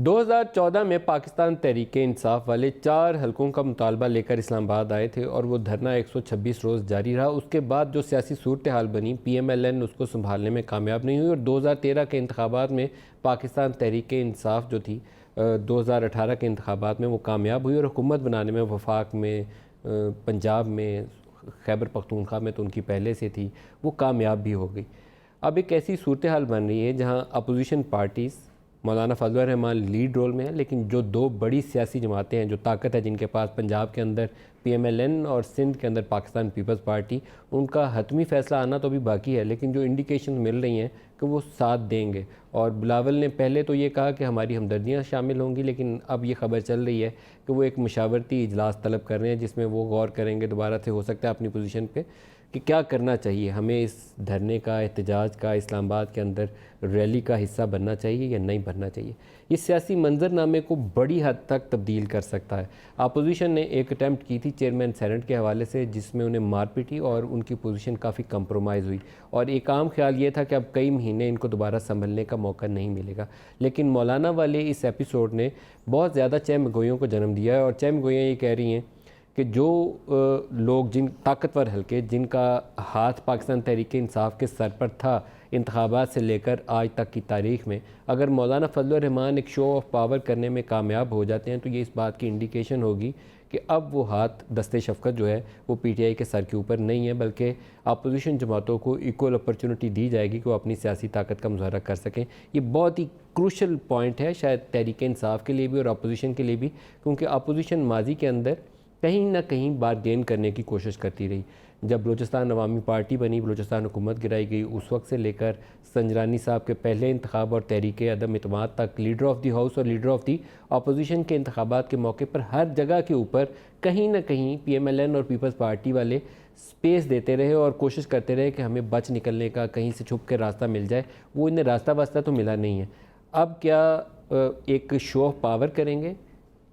2014 में पाकिस्तान तहरीक-ए-इंसाफ वाले 4 हलकों का मुतालबा लेकर इस्लामाबाद आए थे और वो धरना 126 रोज़ जारी रहा। उसके बाद जो सियासी सूरत हाल बनी, PMLN उसको संभालने में कामयाब नहीं हुई और 2013 के इंतखाबात में पाकिस्तान तहरीक-ए-इंसाफ जो थी 2018 के इंतखाबात में वो कामयाब हुई और हुकूमत बनाने में वफाक में, पंजाब में, खैबर पख्तूनख्वा में तो उनकी पहले से थी, वो कामयाब भी हो गई। अब एक ऐसी सूरत हाल बन रही है जहाँ अपोजिशन पार्टीज़, मौलाना फजल रहमान लीड रोल में है, लेकिन जो 2 बड़ी सियासी जमातें हैं, जो ताकत है जिनके पास, पंजाब के अंदर PMLN और सिंध के अंदर पाकिस्तान पीपल्स पार्टी, उनका हतमी फ़ैसला आना तो अभी बाकी है, लेकिन जो इंडिकेशन मिल रही हैं कि वो साथ देंगे। और बिलावल ने पहले तो ये कहा कि हमारी हमदर्दियाँ शामिल होंगी, लेकिन अब ये खबर चल रही है कि वो एक मशावरती इजलास तलब कर रहे हैं जिसमें वो गौर करेंगे दोबारा से, हो सकता है अपनी पोजीशन पे, कि क्या करना चाहिए, हमें इस धरने का, एहतजाज का, इस्लामाबाद के अंदर रैली का हिस्सा बनना चाहिए या नहीं बनना चाहिए। ये सियासी मंजरनामे को बड़ी हद तक तब्दील कर सकता है। अपोजिशन ने एक अटैम्प्ट की थी चेयरमैन सेनेट के हवाले से, जिसमें उन्हें मार पीटी और उनकी पोजीशन काफ़ी कंप्रोमाइज़ हुई और एक आम ख्याल ये था कि अब कई महीने इनको दोबारा संभलने का मौका नहीं मिलेगा। लेकिन मौलाना वाले इस एपिसोड ने बहुत ज़्यादा चहमगोइयों को जन्म दिया है और चहमगोइयाँ ये कह रही हैं कि जो लोग, जिन ताकतवर हलके जिनका हाथ पाकिस्तान तहरीक इंसाफ के सर पर था इंतखाबात से लेकर आज तक की तारीख़ में, अगर मौलाना फजल रहमान एक शो ऑफ पावर करने में कामयाब हो जाते हैं तो ये इस बात की इंडिकेशन होगी कि अब वो हाथ दस्ते शफ़क़त जो है वो PTI के सर के ऊपर नहीं है, बल्कि अपोजिशन जमातों को इक्वल अपॉर्चुनिटी दी जाएगी कि वो अपनी सियासी ताकत का मुजाहरा कर सकें। ये बहुत ही क्रूशल पॉइंट है शायद तहरीक इंसाफ के लिए भी और अपोजिशन के लिए भी, क्योंकि अपोजिशन माजी के अंदर कहीं ना कहीं बारगेन करने की कोशिश करती रही। जब बलूचिस्तान अवामी पार्टी बनी, बलूचिस्तान हुकूमत गिराई गई, उस वक्त से लेकर संजरानी साहब के पहले इंतखाब और तहरीक अदम इत्माद तक, लीडर ऑफ़ दी हाउस और लीडर ऑफ़ दी अपोजिशन के इंतखाबात के मौके पर हर जगह के ऊपर कहीं ना कहीं PMLN और पीपल्स पार्टी वाले स्पेस देते रहे और कोशिश करते रहे कि हमें बच निकलने का, कहीं से छुप कर रास्ता मिल जाए। वो इन्हें रास्ता वास्ता तो मिला नहीं है। अब क्या एक शो ऑफ पावर करेंगे,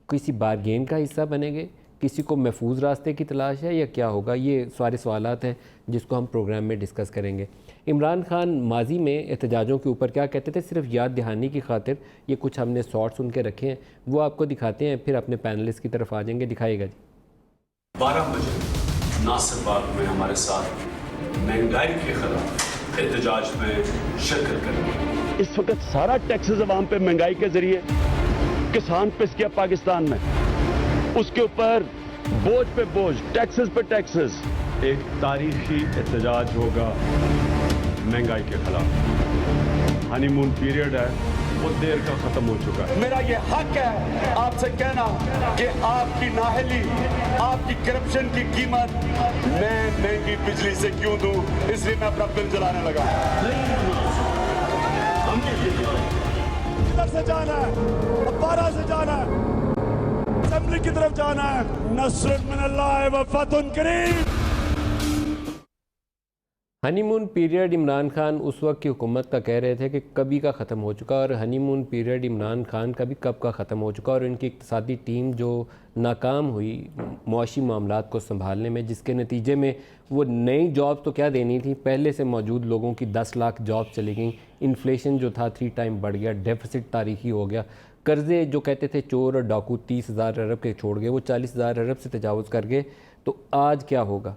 किसी बारगेन का हिस्सा बनेंगे, किसी को महफूज रास्ते की तलाश है, या क्या होगा? ये सारे सवालात हैं जिसको हम प्रोग्राम में डिस्कस करेंगे। इमरान खान माजी में एहतजाजों के ऊपर क्या कहते थे, सिर्फ याद दहानी की खातिर ये कुछ हमने शॉर्ट सुन के रखे हैं, वो आपको दिखाते हैं, फिर अपने पैनलिस्ट की तरफ आ जाएंगे। दिखाइएगा जी। 12 बजे नासिर बाग में हमारे साथ महंगाई के खिलाफ एहतजाज में शिरकत करेंगे। इस वक्त सारा टैक्सेस अवाम पे महंगाई के जरिए किसान पिस गया पाकिस्तान में, उसके ऊपर बोझ पे बोझ, टैक्सेस पे टैक्सेस। एक तारीखी एहतजाज होगा महंगाई के खिलाफ। हनीमून पीरियड है वो देर का खत्म हो चुका है। मेरा ये हक है आपसे कहना कि आपकी नाहली, आपकी करप्शन की कीमत मैं महंगी बिजली से क्यों दूं, इसलिए मैं अपना बिल जलाने लगा। किधर से जाना है? 12 से जाना है, असेंबली की तरफ जाना है। नस्रुन मिनल्लाह व फतहुन करीम। हनीमून पीरियड इमरान खान उस वक्त की हुकूमत का कह रहे थे कि कभी का ख़त्म हो चुका, और हनीमून पीरियड इमरान खान का भी कब का ख़त्म हो चुका, और इनकी इक़्तिसादी टीम जो नाकाम हुई मुआशी मामलात को संभालने में, जिसके नतीजे में वो नई जॉब तो क्या देनी थी, पहले से मौजूद लोगों की 10 लाख जॉब चली गई, इन्फ्लेशन जो था 3 टाइम बढ़ गया, डेफिसिट तारीखी हो गया, कर्ज़े जो कहते थे चोर और डाकू 30,000 अरब के छोड़ गए, वो 40,000 अरब से तजावुज़ कर गए। तो आज क्या होगा?